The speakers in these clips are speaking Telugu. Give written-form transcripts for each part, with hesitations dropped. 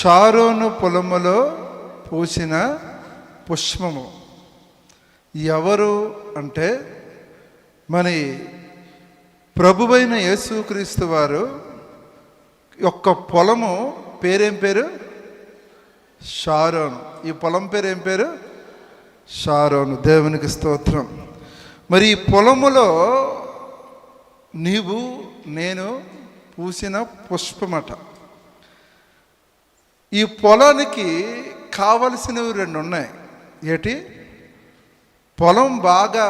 షారోను పొలములో పూసిన పుష్పము. ఎవరు అంటే మన ప్రభువైన యేసుక్రీస్తు వారు యొక్క పొలము పేరేం పేరు? షారోను. ఈ పొలం పేరు ఏం పేరు? షారోను. దేవునికి స్తోత్రం. మరి ఈ పొలములో నీవు నేను పూసిన పుష్పమట. ఈ పొలానికి కావలసినవి రెండు ఉన్నాయి. ఏటి? పొలం బాగా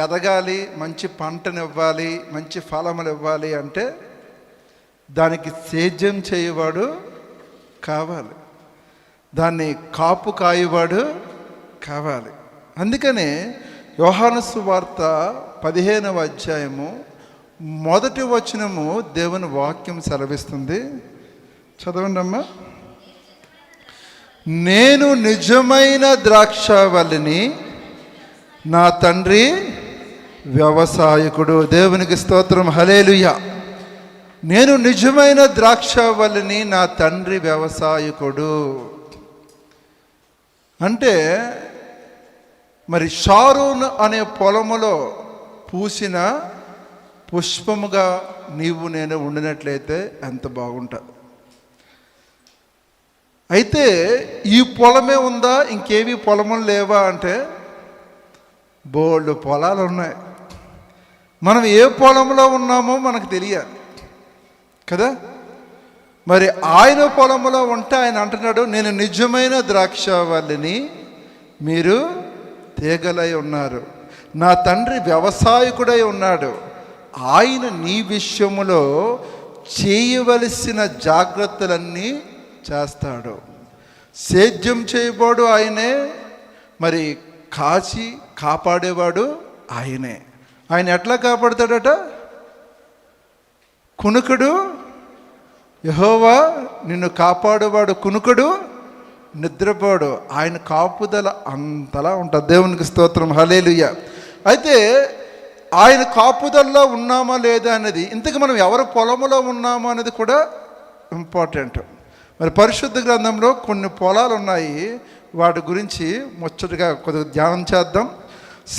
ఎదగాలి, మంచి పంటనివ్వాలి, మంచి ఫలములు ఇవ్వాలి అంటే దానికి సేద్యం చేయవాడు కావాలి, దాన్ని కాపు కాయవాడు కావాలి. అందుకనే యోహాను సువార్త 15వ అధ్యాయము 1వ వచనము దేవుని వాక్యం సెలవిస్తుంది. చదవండి అమ్మా. నేను నిజమైన ద్రాక్షావల్లిని, నా తండ్రి వ్యవసాయకుడు. దేవునికి స్తోత్రం. హల్లెలూయా. నేను నిజమైన ద్రాక్షావల్లిని, నా తండ్రి వ్యవసాయకుడు అంటే మరి షారోను అనే పొలములో పూసిన పుష్పముగా నీవు నేను ఉండినట్లయితే ఎంత బాగుంటుంది. అయితే ఈ పొలమే ఉందా, ఇంకేవి పొలములు లేవా అంటే బోల్డ్ పొలాలు ఉన్నాయి. మనం ఏ పొలంలో ఉన్నామో మనకు తెలియాలి కదా. మరి ఆయన పొలంలో ఉంటే ఆయన అంటున్నాడు, నేను నిజమైన ద్రాక్షావల్లిని, మీరు తీగలై ఉన్నారు, నా తండ్రి వ్యవసాయకుడై ఉన్నాడు, ఆయన నీ విషయములో చేయవలసిన జాగ్రత్తలన్నీ చేస్తాడు. సేద్యం చేయబోడు ఆయనే, మరి కాచి కాపాడేవాడు ఆయనే. ఆయన ఎట్లా కాపాడుతాడట? కునుకుడు యెహోవా నిన్ను కాపాడువాడు, కునుకుడు నిద్రపోడు. ఆయన కాపుదల అంతలా ఉంటుంది. దేవునికి స్తోత్రం. హల్లెలూయా. అయితే ఆయన కాపుదల్లో ఉన్నామా లేదా అనేది, ఇంతకు మనం ఎవరి పొలములో ఉన్నామో అనేది కూడా ఇంపార్టెంట్. మరి పరిశుద్ధ గ్రంథంలో కొన్ని పొలాలు ఉన్నాయి, వాటి గురించి ముచ్చటగా కొద్దిగా ధ్యానం చేద్దాం.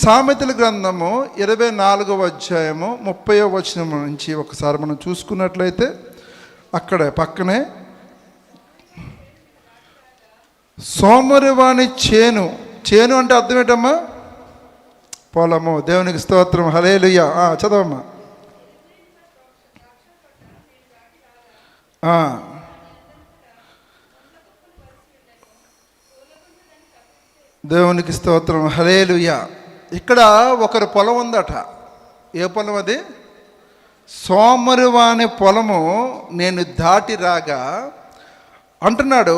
సామెతల గ్రంథము 24వ అధ్యాయము 30వ వచనం నుంచి ఒకసారి మనం చూసుకున్నట్లయితే అక్కడ పక్కనే సోమరివాణి చేను. చేను అంటే అర్థం ఏంటమ్మా? పొలము. దేవునికి స్తోత్రం. హల్లెలూయా. చదవమ్మా. దేవునికి స్తోత్రం. హల్లెలూయా. ఇక్కడ ఒకరి పొలం ఉందట. ఏ పొలం అది? సోమరివాని పొలము నేను దాటి రాగా అంటున్నాడు,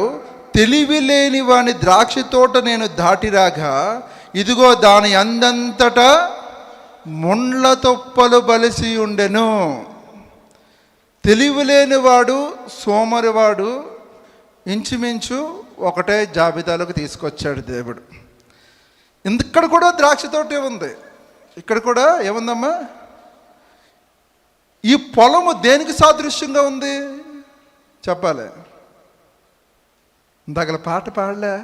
తెలివి లేని వాని ద్రాక్ష తోట నేను దాటి రాగా, ఇదిగో దాని అందంతటా ముండ్ల తొప్పలు బలిసి ఉండెను. తెలివి లేనివాడు, సోమరివాడు ఇంచుమించు ఒకటే జాబితాలోకి తీసుకొచ్చాడు దేవుడు. ఇక్కడ కూడా ద్రాక్ష తోటే ఉంది. ఇక్కడ కూడా ఏముందమ్మా? ఈ పొలము దేనికి సాదృశ్యంగా ఉంది చెప్పాలి. ఇందాకల పాట పాడలే?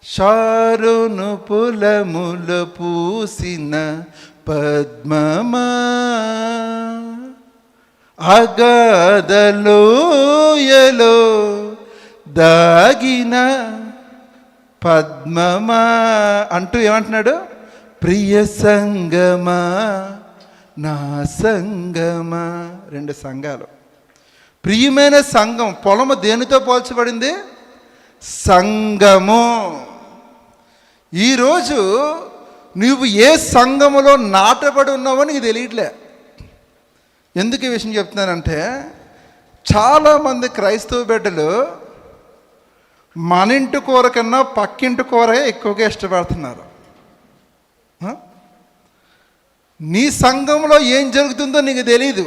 షారోను పొలముల పూసిన పద్మమా, అగాధలోయలో దాగిన పద్మమా అంటూ ఏమంటున్నాడు? ప్రియ సంగమా, నా సంగమా. రెండు సంఘాలు. ప్రియమైన సంఘం. పొలము దేనితో పోల్చబడింది? సంఘము. ఈరోజు నువ్వు ఏ సంఘములో నాటబడి ఉన్నావో నీకు తెలియట్లే. ఎందుకు ఈ విషయం చెప్తున్నానంటే, చాలామంది క్రైస్తవ బిడ్డలు మన ఇంటి కూర కన్నా పక్కింటి కూరే ఎక్కువగా ఇష్టపడుతున్నారు. నీ సంఘంలో ఏం జరుగుతుందో నీకు తెలీదు,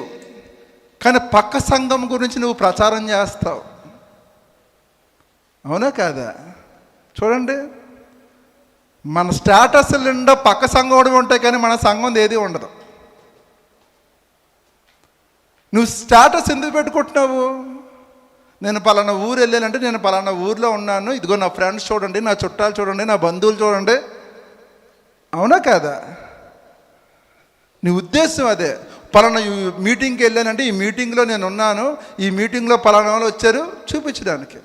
కానీ పక్క సంఘం గురించి నువ్వు ప్రచారం చేస్తావు. అవునా కాదా? చూడండి, మన స్టేటస్ నిండా పక్క సంఘం ఉంటాయి, కానీ మన సంఘం ఏది ఉండదు. నువ్వు స్టేటస్ ఎందుకు పెట్టుకుంటున్నావు? నేను పలానా ఊరు వెళ్ళానంటే నేను పలానా ఊర్లో ఉన్నాను, ఇదిగో నా ఫ్రెండ్స్ చూడండి, నా చుట్టాలు చూడండి, నా బంధువులు చూడండి. అవునా కాదా? నీ ఉద్దేశం అదే. పలానా మీటింగ్కి వెళ్ళానంటే ఈ మీటింగ్లో నేను ఉన్నాను, ఈ మీటింగ్లో పలానా వాళ్ళు వచ్చారు చూపించడానికి.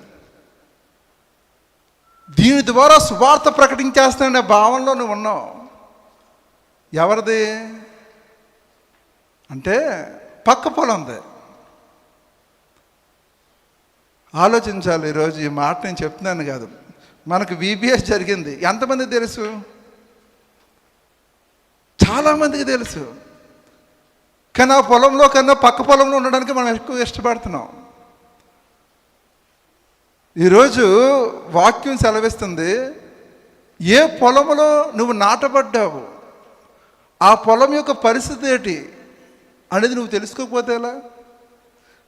దీని ద్వారా సువార్త ప్రకటించేస్తాననే భావనలో నువ్వు ఉన్నావు. ఎవరిది అంటే పక్క పొలంది. ఆలోచించాలి. ఈరోజు ఈ మాట నేను చెప్తున్నాను కాదు, మనకు VBS జరిగింది ఎంతమంది తెలుసు? చాలామందికి తెలుసు. కానీ ఆ పొలంలో కన్నా పక్క పొలంలో ఉండడానికి మనం ఎక్కువ ఇష్టపడుతున్నాం. ఈరోజు వాక్యం సెలవిస్తుంది, ఏ పొలంలో నువ్వు నాటబడ్డావు, ఆ పొలం యొక్క పరిస్థితి ఏంటి అనేది నువ్వు తెలుసుకోకపోతే ఎలా?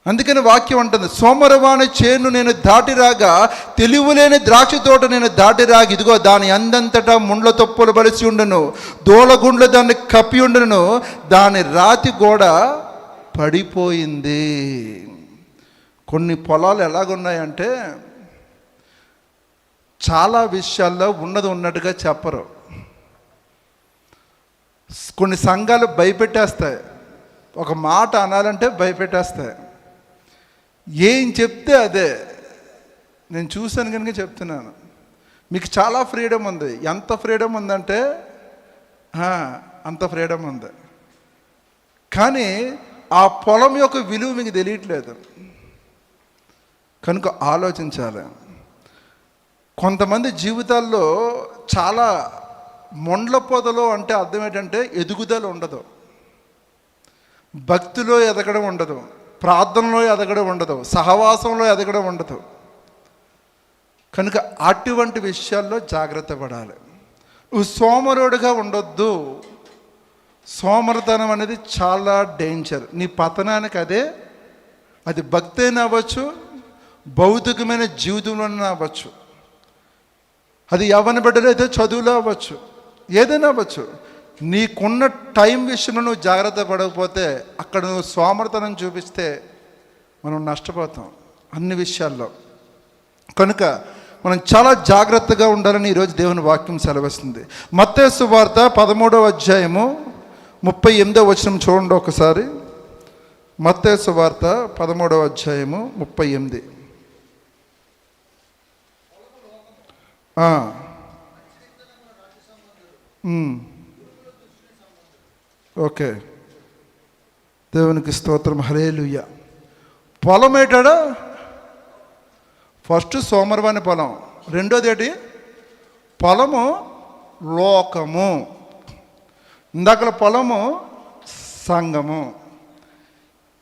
అందుకని వాక్యం అంటుంది, సోమరవాణి చేను నేను దాటిరాగా, తెలివిలేని ద్రాక్ష తోట నేను దాటిరాగా, ఇదిగో దాని అందంతటా ముండ్ల తొప్పులు బలిసి ఉండును, దూలగుండ్లు దాన్ని కప్పి ఉండును, దాని రాతి గోడ పడిపోయింది. కొన్ని పొలాలు ఎలాగున్నాయంటే చాలా విషయాల్లో ఉన్నది ఉన్నట్టుగా చెప్పరు. కొన్ని సంఘాలు భయపెట్టేస్తాయి, ఒక మాట అనాలంటే భయపెట్టేస్తాయి. ఏం చెప్తే అదే. నేను చూశాను కనుక చెప్తున్నాను. మీకు చాలా ఫ్రీడమ్ ఉంది. ఎంత ఫ్రీడమ్ ఉందంటే అంత ఫ్రీడమ్ ఉంది. కానీ ఆ పొలం యొక్క విలువ మీకు తెలియట్లేదు. కనుక ఆలోచించాలి. కొంతమంది జీవితాల్లో చాలా మొండ్ల పొదలో అంటే అర్థం ఏంటంటే ఎదుగుదల ఉండదు, భక్తిలో ఎదగడం ఉండదు, ప్రార్థనలో ఎదగడం ఉండదు, సహవాసంలో ఎదగడం ఉండదు. కనుక అటువంటి విషయాల్లో జాగ్రత్త పడాలి. నువ్వు సోమరుడుగా ఉండొద్దు. సోమరితనం అనేది చాలా డేంజర్. నీ పతనానికి అదే. అది భక్తి అయినా అవ్వచ్చు, భౌతికమైన జీవితంలోనే అవ్వచ్చు, అది యవ్వన బిడ్డలు అయితే చదువులో అవ్వచ్చు, ఏదైనా అవ్వచ్చు. నీకున్న టైం విషయంలో నువ్వు జాగ్రత్త పడకపోతే, అక్కడ నువ్వు సోమరితనం చూపిస్తే మనం నష్టపోతాం అన్ని విషయాల్లో. కనుక మనం చాలా జాగ్రత్తగా ఉండాలని ఈరోజు దేవుని వాక్యం సెలవిస్తుంది. మత్తయి సువార్త 13వ అధ్యాయము 38వ వచనం చూడండి ఒకసారి. మత్తయి సువార్త 13వ అధ్యాయము 38. ఓకే, దేవునికి స్తోత్రం, హల్లెలూయా. పొలం ఏంటాడా? ఫస్ట్ సోమరవాణి పొలం, రెండోది ఏంటి? పొలము లోకము. ఇందాకల పొలము సంఘము,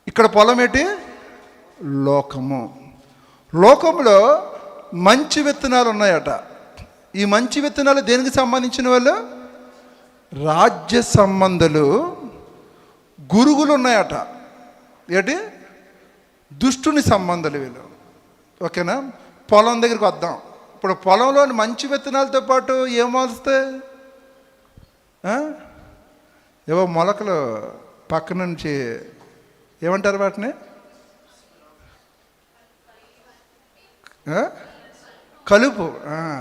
ఇక్కడ పొలం ఏంటి? లోకము. లోకంలో మంచి విత్తనాలు ఉన్నాయట. ఈ మంచి విత్తనాలు దేనికి సంబంధించిన వాళ్ళు? రాజ్య సంబంధులు, గురుగులు ఉన్నాయట. ఏంటి? దుష్టుని సంబంధాలు వీళ్ళు. ఓకేనా? పొలం దగ్గరికి వద్దాం. ఇప్పుడు పొలంలోని మంచి విత్తనాలతో పాటు ఏం వస్తాయి? ఏవో మొలకలు పక్క నుంచి ఏమంటారు వాటిని? కలుపు.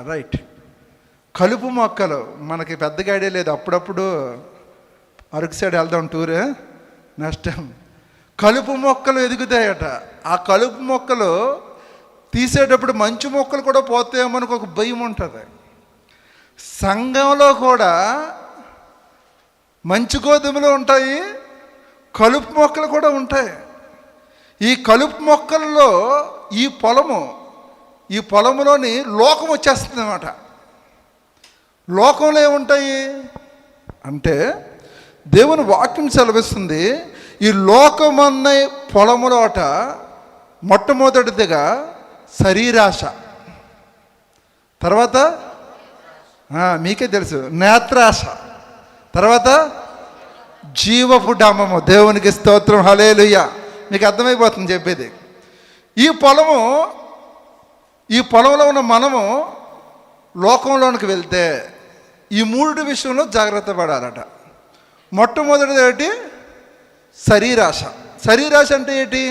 రైట్, కలుపు మొక్కలు. మనకి పెద్దగా ఐడియా లేదు. అప్పుడప్పుడు అరకు సైడ్ వెళ్దాం టూర్, నెక్స్ట్ టైం. కలుపు మొక్కలు ఎదుగుతాయట. ఆ కలుపు మొక్కలు తీసేటప్పుడు మంచి మొక్కలు కూడా పోతాయో మనకు ఒక భయం ఉంటుంది. సంఘంలో కూడా మంచి గోధుమలు ఉంటాయి, కలుపు మొక్కలు కూడా ఉంటాయి. ఈ కలుపు మొక్కల్లో ఈ పొలములోని లోకం వచ్చేస్తుంది అన్నమాట. లోకంలో ఏముంటాయి అంటే దేవుని వాక్యం సెలవిస్తుంది, ఈ లోకమన్న పొలములోట మొట్టమొదటిదిగా శరీరాశ, తర్వాత మీకే తెలుసు నేత్రాశ, తర్వాత జీవపు డామము. దేవునికి స్తోత్రం, హల్లెలూయా. మీకు అర్థమైపోతుంది చెప్పేది. ఈ పొలంలో ఉన్న మనము లోకంలోనికి వెళ్తే ఈ మూడు విషయంలో జాగ్రత్త పడాలట. మొట్టమొదటిది ఏంటి? శరీరాశ. శరీరాశ అంటే ఏంటి?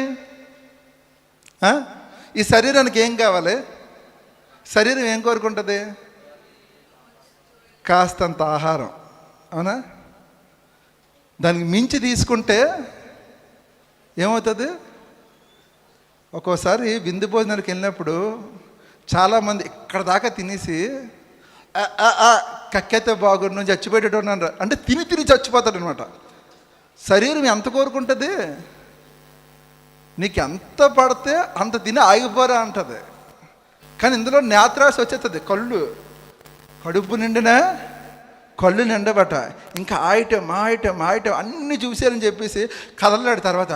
ఈ శరీరానికి ఏం కావాలి? శరీరం ఏం కోరుకుంటుంది? కాస్తంత ఆహారం, అవునా? దానికి మించి తీసుకుంటే ఏమవుతుంది? ఒక్కోసారి విందు భోజనాలకు వెళ్ళినప్పుడు చాలామంది ఇక్కడ దాకా తినేసి కక్కెతే బాగుండు నువ్వు చచ్చిపోయేటట్టున్నాను అంటే తిని చచ్చిపోతాడు అనమాట. శరీరం ఎంత కోరుకుంటుంది? నీకు ఎంత పడితే అంత తిని ఆగిపోరా అంటుంది. కానీ ఇందులో నేత్రాశ వచ్చేస్తుంది. కడుపు నిండినా కళ్ళు నిండబట ఇంకా ఐటెం అన్నీ చూసారని చెప్పేసి కదలాడి తర్వాత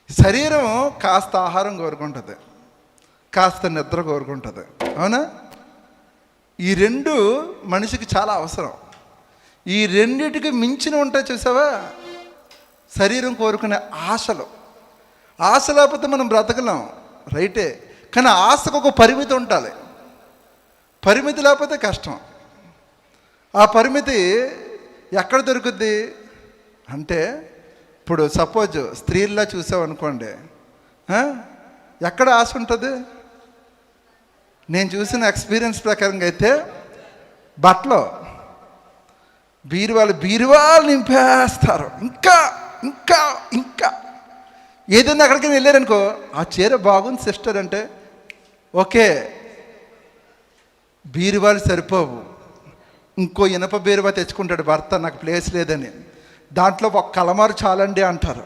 శరీరం కాస్త ఆహారం కోరుకుంటుంది, కాస్త నిద్ర కోరుకుంటుంది, అవునా? ఈ రెండు మనిషికి చాలా అవసరం. ఈ రెండిటికి మించిన ఉంటాయి చూసావా? శరీరం కోరుకునే ఆశలు. ఆశ లేకపోతే మనం బ్రతకలేం, రైటే. కానీ ఆశకు ఒక పరిమితి ఉండాలి. పరిమితి లేకపోతే కష్టం. ఆ పరిమితి ఎక్కడ దొరుకుద్ది అంటే, ఇప్పుడు సపోజ్ స్త్రీల్లా చూసావు అనుకోండి, ఎక్కడ ఆశ ఉంటుంది? నేను చూసిన ఎక్స్పీరియన్స్ ప్రకారంగా అయితే బట్టలు బీరువాలు నింపేస్తారు. ఇంకా ఇంకా ఇంకా ఏదైనా అక్కడికి వెళ్ళారనుకో, ఆ చీర బాగుంది సిస్టర్ అంటే ఓకే, బీరువాలు సరిపోవు, ఇంకో ఇనప బీరువా తెచ్చుకుంటాడు భర్త, నాకు ప్లేస్ లేదని. దాంట్లో ఒక అలమారు చాలండి అంటారు.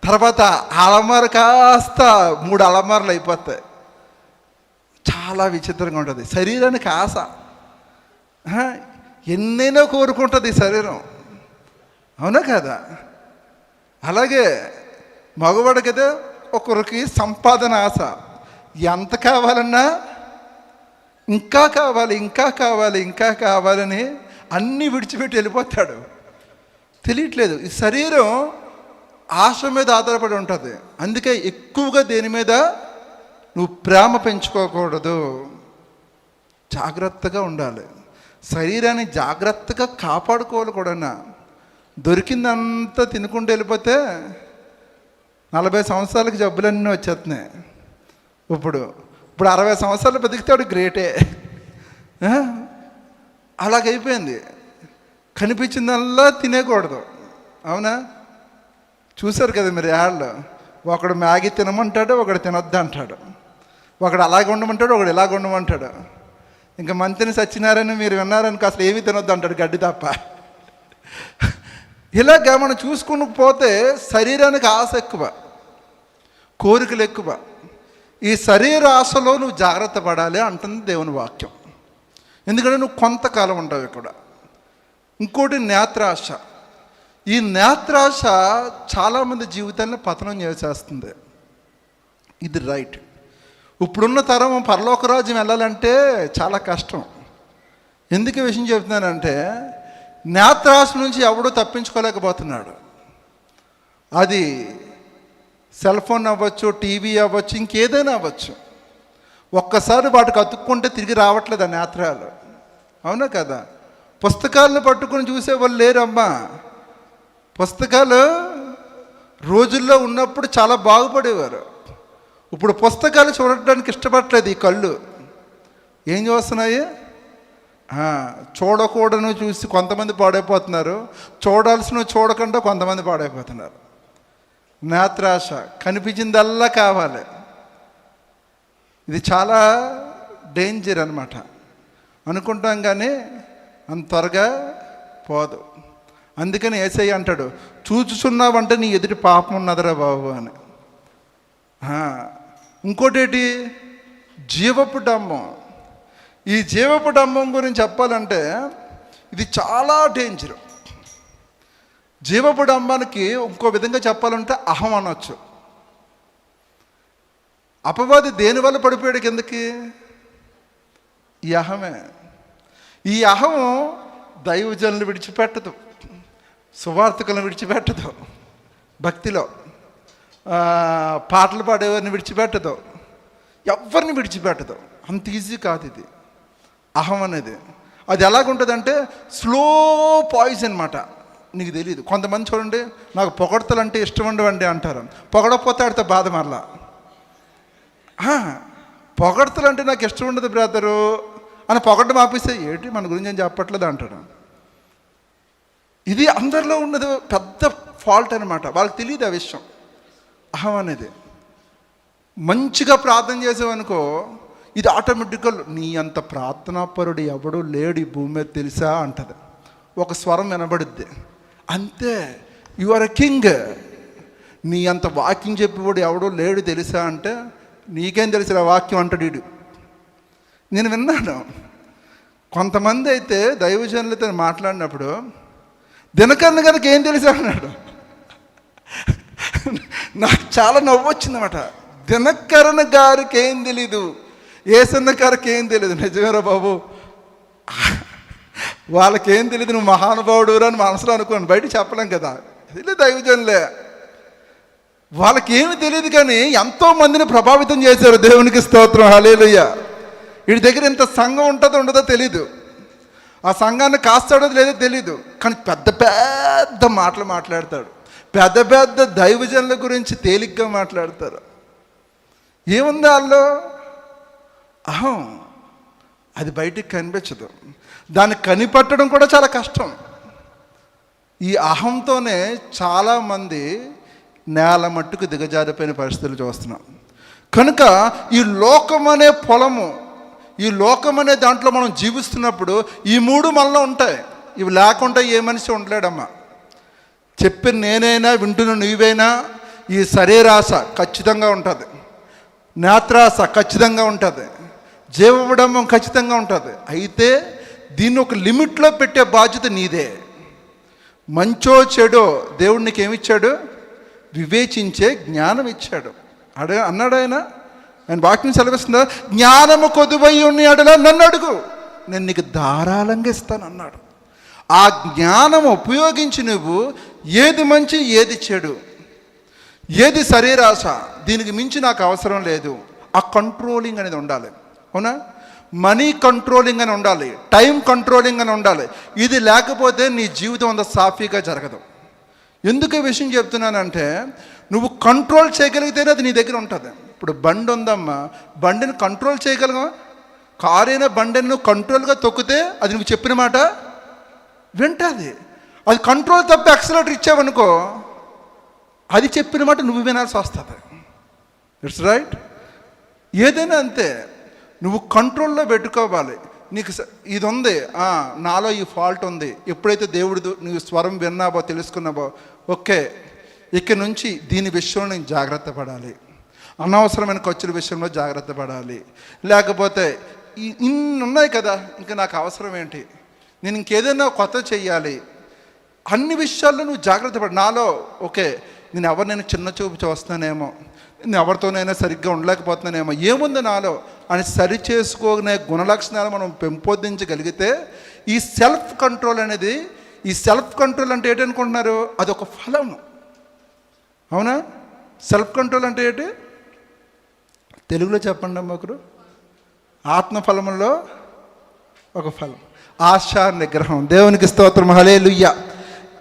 తర్వాత అలమారు కాస్త 3 అలమారులు అయిపోతాయి. చాలా విచిత్రంగా ఉంటుంది. శరీరానికి ఆశ ఎన్నైనా కోరుకుంటుంది శరీరం, అవునా కదా? అలాగే మగవాడికైతే ఒకరికి సంపాదన ఆశ. ఎంత కావాలన్నా ఇంకా కావాలని అన్నీ విడిచిపెట్టి వెళ్ళిపోతాడు. తెలియట్లేదు. ఈ శరీరం ఆశ మీద ఆధారపడి ఉంటుంది. అందుకే ఎక్కువగా దేని మీద నువ్వు ప్రేమ పెంచుకోకూడదు, జాగ్రత్తగా ఉండాలి. శరీరాన్ని జాగ్రత్తగా కాపాడుకోవాలి కూడా. దొరికిందంతా తినుకుంటూ వెళ్ళిపోతే 40 సంవత్సరాలకి జబ్బులన్నీ వచ్చేస్తున్నాయి. ఇప్పుడు 60 సంవత్సరాలు బతికితాడు, గ్రేటే. అలాగైపోయింది. కనిపించిందల్లా తినేకూడదు, అవునా? చూశారు కదా మీరు యాడ్లో. ఒకడు మ్యాగీ తినమంటాడు, ఒకడు తినొద్దు అంటాడు. ఒకడు అలాగ ఉండమంటాడు, ఒకడు ఇలాగ ఉండమంటాడు. ఇంకా మంతిని సచ్చినారని మీరు విన్నారనుకో, అసలు ఏమీ తినొద్దు అంటాడు, గడ్డి తప్ప. ఇలాగా మనం చూసుకుని పోతే శరీరానికి ఆశ ఎక్కువ, కోరికలు ఎక్కువ. ఈ శరీర ఆశలో నువ్వు జాగ్రత్త పడాలి అంటుంది దేవుని వాక్యం. ఎందుకంటే నువ్వు కొంతకాలం ఉంటావు ఇక్కడ. ఇంకోటి నేత్రాశ. ఈ నేత్రాశ చాలామంది జీవితాన్ని పతనం చేసేస్తుంది. ఇది రైట్. ఇప్పుడున్న తరం పరలోక రాజ్యం వెళ్ళాలంటే చాలా కష్టం. ఎందుకు ఈ విషయం చెప్తున్నానంటే, నేత్రాశ నుంచి ఎవడూ తప్పించుకోలేకపోతున్నాడు. అది సెల్ ఫోన్ అవ్వచ్చు, టీవీ అవ్వచ్చు, ఇంకేదైనా అవ్వచ్చు. ఒక్కసారి వాటికి అతుక్కుంటే తిరిగి రావట్లేదు ఆ నేత్రాలు, అవునా కదా? పుస్తకాలను పట్టుకుని చూసేవాళ్ళు లేరమ్మా. పుస్తకాలు రోజుల్లో ఉన్నప్పుడు చాలా బాగుపడేవారు. ఇప్పుడు పుస్తకాలు చూడటానికి ఇష్టపడట్లేదు ఈ కళ్ళు. ఏం చూస్తున్నాయి? చూడకూడను చూసి కొంతమంది పాడైపోతున్నారు, చూడాల్సిన చూడకుండా కొంతమంది పాడైపోతున్నారు. నేత్రాశ, కనిపించిందల్లా కావాలి. ఇది చాలా డేంజర్ అన్నమాట. అనుకుంటాం కానీ అంత త్వరగా పోదు. అందుకని యేసయ్య అంటాడు, చూచుచున్నావంటే నీ ఎదుటి పాపం ఉన్నదిరా బాబు అని. ఇంకోటేటి? జీవపు డంబం. ఈ జీవపు డంబం గురించి చెప్పాలంటే ఇది చాలా డేంజర్. జీవపు డంబానికి ఇంకో విధంగా చెప్పాలంటే అహం అనొచ్చు. అపవాది దేనివల్ల పడిపోయాడు కిందకి? ఈ అహమే. ఈ అహం దైవజనులు విడిచిపెట్టదు, సువార్తికులను విడిచిపెట్టదు, భక్తిలో పాటలు పాడేవారిని విడిచిపెట్టదు, ఎవరిని విడిచిపెట్టదు. అంత ఈజీ కాదు ఇది అహం అనేది. అది ఎలాగుంటుందంటే స్లో పాయిజన్ అన్నమాట. నీకు తెలియదు. కొంతమంది చూడండి, నాకు పొగడతలు అంటే ఇష్టం ఉండవండి అంటారు. పొగడపోతే ఆడితే బాధ మరలా. పొగడతలు అంటే నాకు ఇష్టం ఉండదు బ్రదరు అని పొగడ్డం ఆపేస్తే ఏంటి మన గురించి నేను చెప్పట్లేదు అంటాడు. ఇది అందరిలో ఉన్నది పెద్ద ఫాల్ట్ అనమాట. వాళ్ళకి తెలియదు ఆ విషయం, అహం అనేది. మంచిగా ప్రార్థన చేసావనుకో, ఇది ఆటోమేటిక్గా నీ అంత ప్రార్థనాపరుడు ఎవడూ లేడు ఈ భూమి మీద తెలుసా అంటది. ఒక స్వరం వినబడుద్ది, అంతే. You are a king. నీ అంత వాక్యం చెప్పేవాడు ఎవడో లేడు తెలుసా అంటే, నీకేం తెలుసు ఆ వాక్యం అంటాడు వీడు. నేను విన్నాను, కొంతమంది అయితే దైవజనులతో మాట్లాడినప్పుడు దినకరణ గారికి ఏం తెలుసా అన్నాడు. నాకు చాలా నవ్వు వచ్చిందన్నమాట. దినకరణ గారికి ఏం తెలీదు, ఏసన్న గారికి ఏం తెలియదు. నిజమేరా బాబు, వాళ్ళకేం తెలియదు, నువ్వు మహానుభావుడు అని మనసులో అనుకోండి, బయట చెప్పలేం కదా. ఇది దైవజనులే, వాళ్ళకేమి తెలియదు కానీ ఎంతో మందిని ప్రభావితం చేశారు. దేవునికి స్తోత్రం, హల్లెలూయా. వీడి దగ్గర ఇంత సంఘం ఉంటుందో ఉండదో తెలీదు, ఆ సంఘాన్ని కాస్తాడో లేదో తెలీదు, కానీ పెద్ద పెద్ద మాటలు మాట్లాడతాడు. పెద్ద పెద్ద దైవజనుల గురించి తేలిగ్గా మాట్లాడతారు. ఏముంది వాళ్ళు? అహం. అది బయటికి కనిపించదు, దాన్ని కనిపట్టడం కూడా చాలా కష్టం. ఈ అహంతోనే చాలామంది నేల మట్టుకు దిగజారిపోయిన పరిస్థితులు చూస్తున్నాం. కనుక ఈ లోకం అనే పొలము, ఈ లోకం అనే దాంట్లో మనం జీవిస్తున్నప్పుడు ఈ మూడు మనలో ఉంటాయి. ఇవి లేకుండా ఏ మనిషి ఉండలేడమ్మా. చెప్పిన నేనైనా వింటున్న నీవైనా ఈ శరీరాశ ఖచ్చితంగా ఉంటుంది, నేత్రాశ ఖచ్చితంగా ఉంటుంది, జీవవిడంబం ఖచ్చితంగా ఉంటుంది. అయితే దీన్ని ఒక లిమిట్లో పెట్టే బాధ్యత నీదే. మంచో చెడో దేవుడు నీకు ఏమిచ్చాడు? వివేచించే జ్ఞానం ఇచ్చాడు. అన్నాడు ఆయన వాక్యం సెలవిస్తుందా? జ్ఞానము కొదువై ఉన్న అడలా నన్ను అడుగు, నేను నీకు ధారాళంగా ఇస్తాను అన్నాడు. ఆ జ్ఞానం ఉపయోగించి నువ్వు ఏది మంచి ఏది చెడు, ఏది శరీరాశ, దీనికి మించి నాకు అవసరం లేదు. ఆ కంట్రోలింగ్ అనేది ఉండాలి. అవునా? మనీ కంట్రోలింగ్ అని ఉండాలి, టైం కంట్రోలింగ్ అని ఉండాలి. ఇది లేకపోతే నీ జీవితం అంత సాఫీగా జరగదు. ఎందుకు ఈ విషయం చెప్తున్నానంటే, నువ్వు కంట్రోల్ చేయగలిగితేనే అది నీ దగ్గర ఉంటుంది. ఇప్పుడు బండి ఉందమ్మా, బండిని కంట్రోల్ చేయగలవా? కారు అయినా బండిని నువ్వు కంట్రోల్గా తొక్కితే అది నువ్వు చెప్పిన మాట వింటుంది. అది కంట్రోల్ తప్పి యాక్సిలరేటర్ ఇచ్చావనుకో, అది చెప్పిన మాట నువ్వు వినాల్సి వస్తుంది. It's right. ఏదైనా అంతే, నువ్వు కంట్రోల్లో పెట్టుకోవాలి. నీకు ఇది ఉంది, నాలో ఈ ఫాల్ట్ ఉంది. ఎప్పుడైతే దేవుడు నువ్వు స్వరం విన్నావో తెలుసుకున్నావో, ఓకే ఇక నుంచి దీని విషయంలో నేను జాగ్రత్త పడాలి, అనవసరమైన ఖర్చుల విషయంలో జాగ్రత్త పడాలి. లేకపోతే ఇన్ని ఉన్నాయి కదా, ఇంకా నాకు అవసరం ఏంటి, నేను ఇంకేదైనా కొత్త చెయ్యాలి, అన్ని విషయాల్లో నువ్వు జాగ్రత్త పడి. నాలో ఓకే నేను ఎవరినైనా చిన్న చూపు చూస్తున్నానేమో, నేను ఎవరితోనైనా సరిగ్గా ఉండలేకపోతున్నానేమో, ఏముంది నాలో అని సరి చేసుకునే గుణలక్షణాలు మనం పెంపొందించగలిగితే ఈ సెల్ఫ్ కంట్రోల్ అనేది, ఈ సెల్ఫ్ కంట్రోల్ అంటే ఏంటనుకుంటున్నారు? అదొక ఫలము. అవునా? సెల్ఫ్ కంట్రోల్ అంటే ఏంటి? తెలుగులో చెప్పండి అమ్మ ఒకరు. ఆత్మఫలములో ఒక ఫలం ఆశా నిగ్రహం. దేవునికి స్తోత్రం, హల్లెలూయా.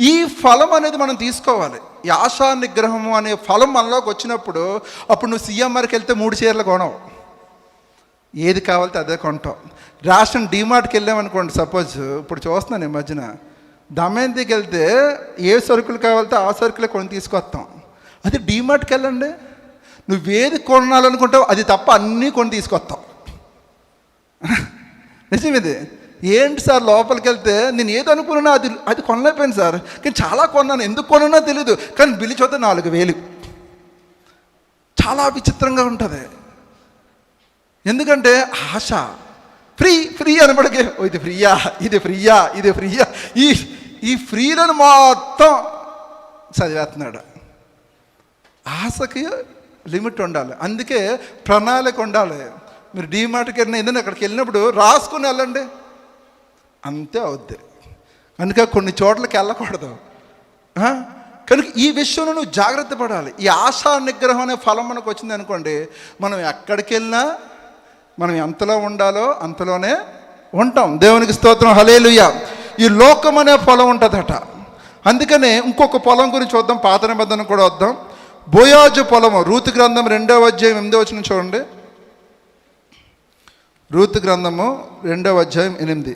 ఈ ఫలం అనేది మనం తీసుకోవాలి. ఈ ఆశా నిగ్రహము అనే ఫలం మనలోకి వచ్చినప్పుడు, అప్పుడు నువ్వు సీఎంఆర్కి వెళ్తే 3 చీరలు కొనవు, ఏది కావాలితే అదే కొంటావు. రేషన్ డీమార్ట్కి వెళ్ళామనుకోండి, సపోజ్ ఇప్పుడు చూస్తున్నాను ఈ మధ్యన, దమయంతికి వెళ్తే ఏ సరుకులు కావాలితే ఆ సరుకులే కొని తీసుకొస్తాం. అది డీమార్ట్కి వెళ్ళండి, నువ్వేది కొనాలనుకుంటావు అది తప్ప అన్నీ కొని తీసుకొస్తావు. నిజమేది. ఏంటి సార్ లోపలికి వెళ్తే నేను ఏది అనుకున్నా అది కొనలేకపోయాను సార్, కానీ చాలా కొన్నాను, ఎందుకు కొన్నా తెలీదు, కానీ బిల్లు చూస్తే 4,000. చాలా విచిత్రంగా ఉంటుంది. ఎందుకంటే ఆశ. ఫ్రీ ఫ్రీ అనబడికే ఇది ఫ్రీయా, ఇది ఫ్రీయా, ఇది ఫ్రీయా, ఈ ఫ్రీలను మొత్తం చదివేస్తున్నాడు. ఆశకి లిమిట్ ఉండాలి, అందుకే ప్రణాళిక ఉండాలి. మీరు డీమార్ట్కి వెళ్ళిన ఏదైనా అక్కడికి వెళ్ళినప్పుడు రాసుకుని వెళ్ళండి, అంతే అవుద్ది. కనుక కొన్ని చోట్లకి వెళ్ళకూడదు. కనుక ఈ విషయంలో నువ్వు జాగ్రత్త పడాలి. ఈ ఆశా నిగ్రహం అనే ఫలం మనకు వచ్చింది అనుకోండి, మనం ఎక్కడికి వెళ్ళినా మనం ఎంతలో ఉండాలో అంతలోనే ఉంటాం. దేవునికి స్తోత్రం, హల్లెలూయా. ఈ లోకం అనే పొలం ఉంటుందట. అందుకనే ఇంకొక పొలం గురించి చూద్దాం, పాత నిబంధన కూడా వద్దాం. బోయాజు పొలము, రూతు గ్రంథం 2వ అధ్యాయం 8వ వచనం చూడండి. రూతు గ్రంథము 2వ అధ్యాయం 8.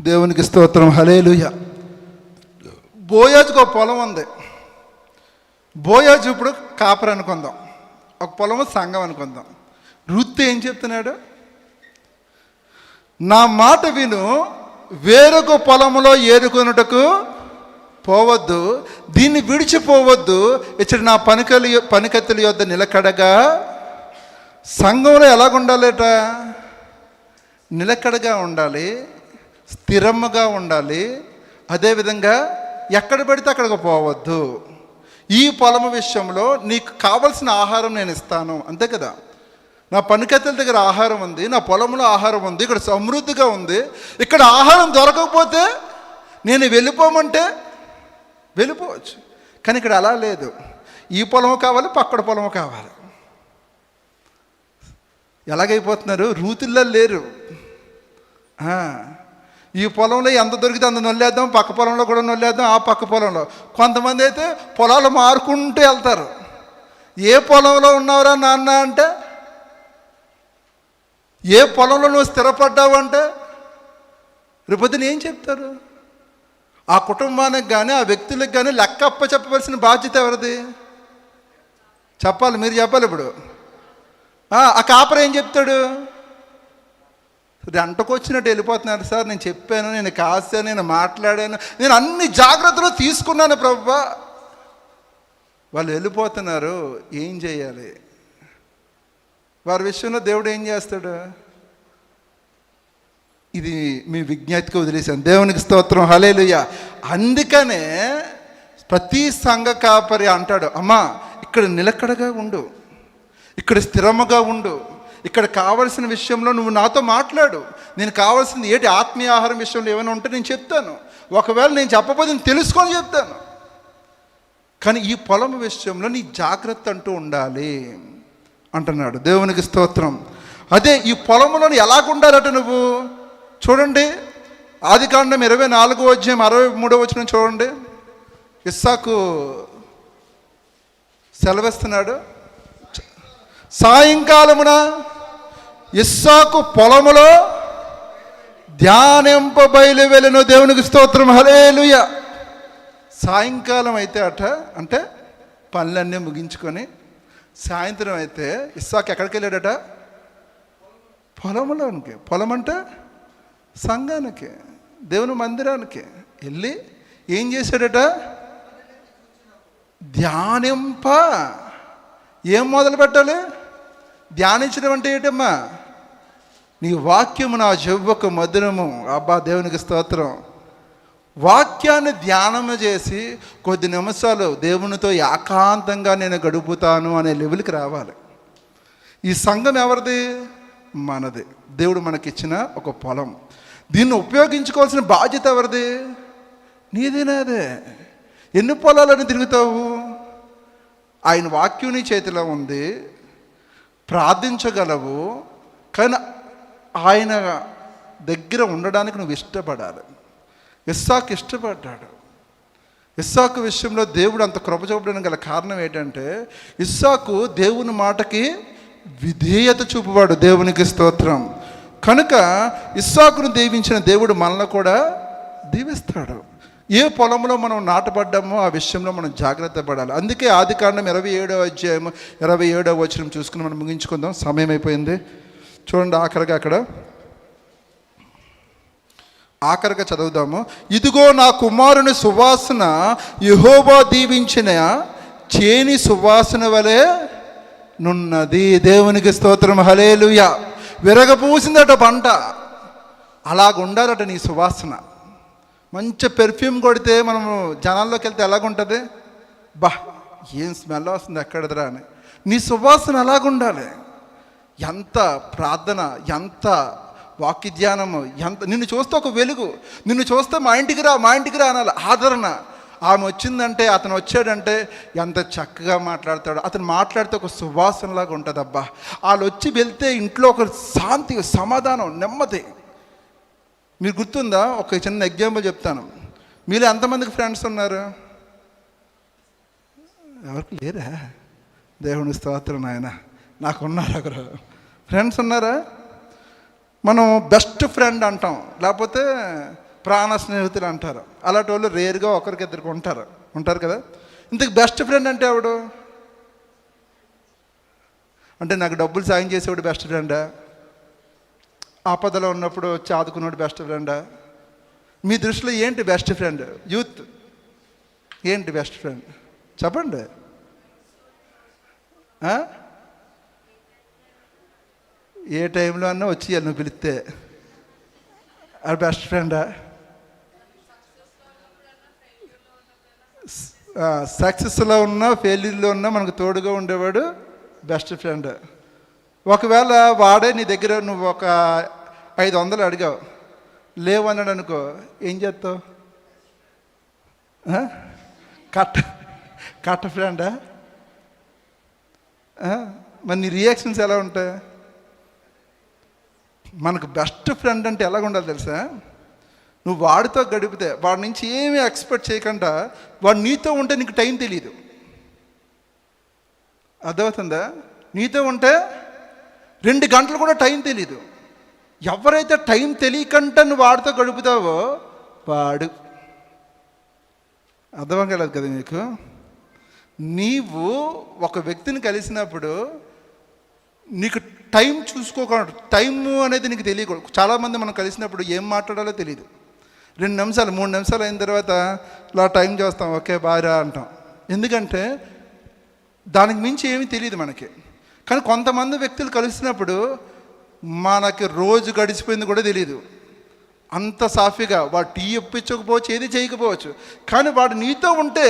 దేవునికి స్తోత్రం. హల్లెలూయా. బోయాజుకు ఒక పొలం ఉంది. బోయాజు ఇప్పుడు కాపరి అనుకుందాం, ఒక పొలము సంఘం అనుకుందాం. రూతు ఏం చెప్తున్నాడు? నా మాట విను, వేరొక పొలములో ఏరుకొనుటకు పోవద్దు, దీన్ని విడిచిపోవద్దు, ఇచ్చట నా పనికత్తుల యొద్ద నిలకడగా. సంఘంలో ఎలాగుండాలట? నిలకడగా ఉండాలి, స్థిరముగా ఉండాలి. అదేవిధంగా ఎక్కడ పడితే అక్కడికి పోవద్దు. ఈ పొలము విషయంలో నీకు కావలసిన ఆహారం నేను ఇస్తాను, అంతే కదా. నా పనికత్తెల దగ్గర ఆహారం ఉంది, నా పొలంలో ఆహారం ఉంది, ఇక్కడ సమృద్ధిగా ఉంది. ఇక్కడ ఆహారం దొరకకపోతే నేను వెళ్ళిపోమంటే వెళ్ళిపోవచ్చు. కానీ ఇక్కడ అలా లేదు. ఈ పొలము కావాలి, పక్కడ పొలము కావాలి. ఎలాగైపోతున్నారు? రూతుల్లో లేరు. ఈ పొలంలో ఎంత దొరికితే అంత నొల్లేద్దాం, పక్క పొలంలో కూడా నొల్లేద్దాం, ఆ పక్క పొలంలో. కొంతమంది అయితే పొలాలు మారుకుంటూ వెళ్తారు. ఏ పొలంలో ఉన్నావురా నాన్న అంటే, ఏ పొలంలో నువ్వు స్థిరపడ్డావు అంటే రేపొద్దున ఏం చెప్తారు? ఆ కుటుంబానికి కానీ ఆ వ్యక్తులకు కానీ లెక్క చెప్పవలసిన బాధ్యత ఎవరిది? చెప్పాలి, మీరు చెప్పాలి. ఇప్పుడు ఆ కాపరి ఏం చెప్తాడు? రెంటకొచ్చినట్టు వెళ్ళిపోతున్నారు సార్, నేను చెప్పాను, నేను కాసాను, నేను మాట్లాడాను, నేను అన్ని జాగ్రత్తలు తీసుకున్నాను ప్రభువా. వాళ్ళు వెళ్ళిపోతున్నారు, ఏం చేయాలి? వారి విషయంలో దేవుడు ఏం చేస్తాడు? ఇది మీ విజ్ఞప్తికి వదిలేశాను. దేవునికి స్తోత్రం. హల్లెలూయా. అందుకనే ప్రతి సంఘ కాపరి అంటాడు, అమ్మా ఇక్కడ నిలకడగా ఉండు, ఇక్కడ స్థిరముగా ఉండు, ఇక్కడ కావలసిన విషయంలో నువ్వు నాతో మాట్లాడు. నేను కావాల్సింది ఏంటి? ఆత్మీయ ఆహారం విషయంలో ఏమైనా ఉంటే నేను చెప్తాను. ఒకవేళ నేను చెప్పకపోతే నేను తెలుసుకొని చెప్తాను. కానీ ఈ పొలం విషయంలో నీ జాగ్రత్త అంటూ ఉండాలి అంటున్నాడు. దేవునికి స్తోత్రం. అదే ఈ పొలంలో ఎలాగుండాలట నువ్వు? చూడండి, ఆదికాండం 24వ అధ్యాయం 63వ వచనం చూడండి. ఇస్సాకు సెలవిస్తున్నాడు. సాయంకాలమున ఇస్సాకు పొలములో ధ్యానింప బయలువెళ్ళెను. దేవునికి స్తోత్రం. హల్లెలూయా. సాయంకాలం అయితే అంటే పనులన్నీ ముగించుకొని సాయంత్రం అయితే ఇస్సాకు ఎక్కడికి వెళ్ళాడట? పొలంలోనికి. పొలం అంటే సంఘానికి, దేవుని మందిరానికి వెళ్ళి ఏం చేశాడట? ధ్యానింప. ఏం మొదలు పెట్టాలి? ధ్యానించడం అంటే ఏంటమ్మా? నీ వాక్యము నా చెవ్వకు మధురము. అబ్బా, దేవునికి స్తోత్రం. వాక్యాన్ని ధ్యానము చేసి కొద్ది నిమిషాలు దేవునితో ఏకాంతంగా నేను గడుపుతాను అనే లెవెల్కి రావాలి. ఈ సంఘం ఎవరిది? మనది. దేవుడు మనకిచ్చిన ఒక పొలం. దీన్ని ఉపయోగించుకోవాల్సిన బాధ్యత ఎవరిది? నీది, నాదే. ఎన్ని పొలాలని తిరుగుతావు? ఆయన వాక్యం నీ చేతిలో ఉంది, ప్రార్థించగలవు. కానీ ఆయన దగ్గర ఉండడానికి నువ్వు ఇష్టపడాలి. ఇస్సాకు ఇష్టపడ్డాడు. ఇస్సాకు విషయంలో దేవుడు అంత కృప చూపడానికి గల కారణం ఏంటంటే ఇస్సాకు దేవుని మాటకి విధేయత చూపువాడు. దేవునికి స్తోత్రం. కనుక ఇస్సాకును దీవించిన దేవుడు మనల్ని కూడా దీవిస్తాడు. ఏ పొలంలో మనం నాటపడ్డామో ఆ విషయంలో మనం జాగ్రత్త పడాలి. అందుకే ఆదికాండం 27వ అధ్యాయం 27వ వచనం చూసుకుని మనం ముగించుకుందాం, సమయం అయిపోయింది. చూడండి, ఆఖరిగా చదువుదాము. ఇదిగో నా కుమారుని సువాసన యెహోవా దీవించిన చేని సువాసన వలె నున్నది. దేవునికి స్తోత్రం. హల్లెలూయా. విరగపూసిందట పంట. అలాగుండాలట నీ సువాసన. మంచి పెర్ఫ్యూమ్ కొడితే మనము జనాల్లోకి వెళ్తే ఎలాగుంటుంది? బా, ఏం స్మెల్ వస్తుంది ఎక్కడదరా అని. నీ సువాసన అలాగుండాలి. ఎంత ప్రార్థన, ఎంత వాక్య ధ్యానము, ఎంత నిన్ను చూస్తే ఒక వెలుగు. నిన్ను చూస్తే మా ఇంటికి రా అనాలి. ఆదరణ. ఆమె వచ్చిందంటే, అతను వచ్చాడంటే ఎంత చక్కగా మాట్లాడతాడు. అతను మాట్లాడితే ఒక సువాసనలాగా ఉంటుంది. అబ్బా, వాళ్ళు వచ్చి వెళ్తే ఇంట్లో ఒక శాంతి, సమాధానం, నెమ్మది. మీరు గుర్తుందా? ఒక చిన్న ఎగ్జాంపుల్ చెప్తాను. మీలో ఎంతమందికి ఫ్రెండ్స్ ఉన్నారు? ఎవరికి లేరా? దేవుని స్తోత్రం నాయన, నాకున్నారు ఒకరు ఫ్రెండ్స్ ఉన్నారా? మనం బెస్ట్ ఫ్రెండ్ అంటాం, లేకపోతే ప్రాణ స్నేహితులు అంటారు. అలాంటి వాళ్ళు రేరుగా ఒకరికి ఇద్దరికి ఉంటారు కదా. ఇంతకు బెస్ట్ ఫ్రెండ్ అంటే ఎవడు? అంటే నాకు డబ్బులు సాయం చేసేవాడు బెస్ట్ ఫ్రెండా? ఆపదలో ఉన్నప్పుడు వచ్చి ఆదుకున్నాడు బెస్ట్ ఫ్రెండా? మీ దృష్టిలో ఏంటి బెస్ట్ ఫ్రెండ్? యూత్ ఏంటి బెస్ట్ ఫ్రెండ్ చెప్పండి. ఏ టైంలో అన్నా వచ్చి నువ్వు పిలిస్తే అది బెస్ట్ ఫ్రెండా? సక్సెస్లో ఉన్నా ఫెయిల్యూర్లో ఉన్నా మనకు తోడుగా ఉండేవాడు బెస్ట్ ఫ్రెండ్. ఒకవేళ వాడే నీ దగ్గర నువ్వు ఒక 500 అడిగావు, లేవన్నాడు అనుకో, ఏం చేస్తావు? కట్ట ఫ్రెండా? మరి నీ రియాక్షన్స్ ఎలా ఉంటాయి? మనకు బెస్ట్ ఫ్రెండ్ అంటే ఎలాగ ఉండాలి తెలుసా? నువ్వు వాడితో గడిపితే వాడి నుంచి ఏమీ ఎక్స్పెక్ట్ చేయకుండా వాడు నీతో ఉంటే నీకు టైం తెలియదు. అర్థమవుతుందా? నీతో ఉంటే 2 గంటలు కూడా టైం తెలీదు. ఎవరైతే టైం తెలియకుండా నువ్వు వాడితో గడుపుతావో వాడు. అర్థం కాలేదు కదా నీకు? నీవు ఒక వ్యక్తిని కలిసినప్పుడు నీకు టైం చూసుకోకూడదు. టైము అనేది నీకు తెలియకూడదు. చాలామంది మనం కలిసినప్పుడు ఏం మాట్లాడాలో తెలియదు. 2 నిమిషాలు 3 నిమిషాలు అయిన తర్వాత ఇలా టైం చేస్తాం, ఓకే బాగా అంటాం. ఎందుకంటే దానికి మించి ఏమీ తెలియదు మనకి. కానీ కొంతమంది వ్యక్తులు కలిసినప్పుడు మనకి రోజు గడిచిపోయింది కూడా తెలియదు. అంత సాఫీగా వాడు టీ ఇప్పించకపోవచ్చు, ఏది చేయకపోవచ్చు, కానీ వాడు నీతో ఉంటే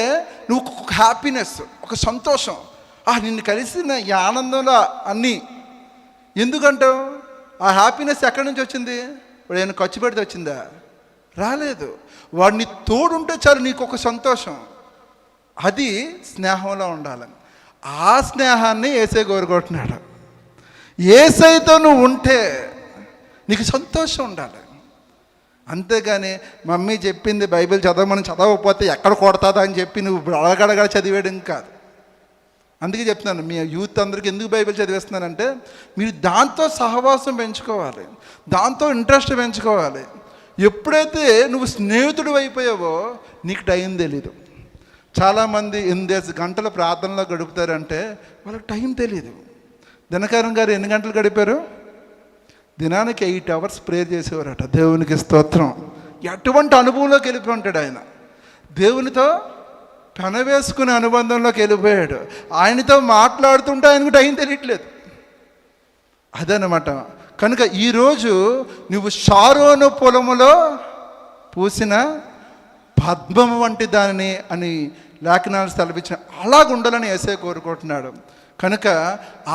నువ్వు ఒక హ్యాపీనెస్, ఒక సంతోషం, నిన్ను కలిసిన ఈ ఆనందంలో అన్నీ. ఎందుకంటావు? ఆ హ్యాపీనెస్ ఎక్కడి నుంచి వచ్చింది? వాడు ఏమైనా ఖర్చు పెడితే వచ్చిందా? రాలేదు. వాడిని తోడుంటే చాలు నీకు ఒక సంతోషం. అది స్నేహంలో ఉండాలి. ఆ స్నేహాన్ని యేసే కోరుకుంటున్నాడు. యేసయ్యతో నువ్వు ఉంటే నీకు సంతోషం ఉండాలి. అంతేగాని మమ్మీ చెప్పింది బైబిల్ చదవమని చదవకపోతే ఎక్కడ కొడతాదా అని చెప్పి నువ్వు అడగడగడ చదివేయడం కాదు. అందుకే చెప్తున్నాను, మీ యూత్ అందరికీ ఎందుకు బైబిల్ చదివేస్తున్నానంటే మీరు దాంతో సహవాసం పెంచుకోవాలి, దాంతో ఇంట్రెస్ట్ పెంచుకోవాలి. ఎప్పుడైతే నువ్వు స్నేహితుడు అయిపోయావో నీకు టైం తెలీదు. చాలామంది 8 గంటల ప్రార్థనలో గడుపుతారంటే వాళ్ళకి టైం తెలీదు. దినకరన్ గారు ఎన్ని గంటలు గడిపారు? దినానికి 8 అవర్స్ ప్రేయర్ చేసేవారట. దేవునికి స్తోత్రం. ఎటువంటి అనుభవంలోకి వెళ్ళిపోయి ఉంటాడు ఆయన. దేవునితో పెనవేసుకునే అనుబంధంలోకి వెళ్ళిపోయాడు. ఆయనతో మాట్లాడుతుంటే ఆయనకు టైం తెలియట్లేదు. అదనమాట. కనుక ఈరోజు నువ్వు షారోను పొలములో పూసిన పద్మము వంటి దానిని అని లేఖనాలు సెలవిచ్చిన అలాగ ఉండాలని యేసయ్య కోరుకుంటున్నాడు. కనుక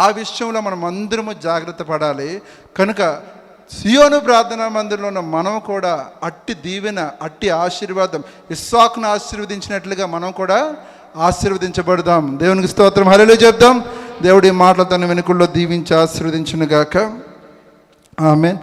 ఆ విషయంలో మనం అందరము జాగ్రత్త పడాలి. కనుక సియోను ప్రార్థనా మందిరంలో ఉన్న మనం కూడా అట్టి దీవెన, అట్టి ఆశీర్వాదం, ఇస్సాకును ఆశీర్వదించినట్లుగా మనం కూడా ఆశీర్వదించబడదాం. దేవునికి స్తోత్రం, హల్లెలూయా చెప్దాం. దేవుడి మాటలతో వెనుకల్లో దీవించి ఆశీర్వదించును గాక. ఆమేన్.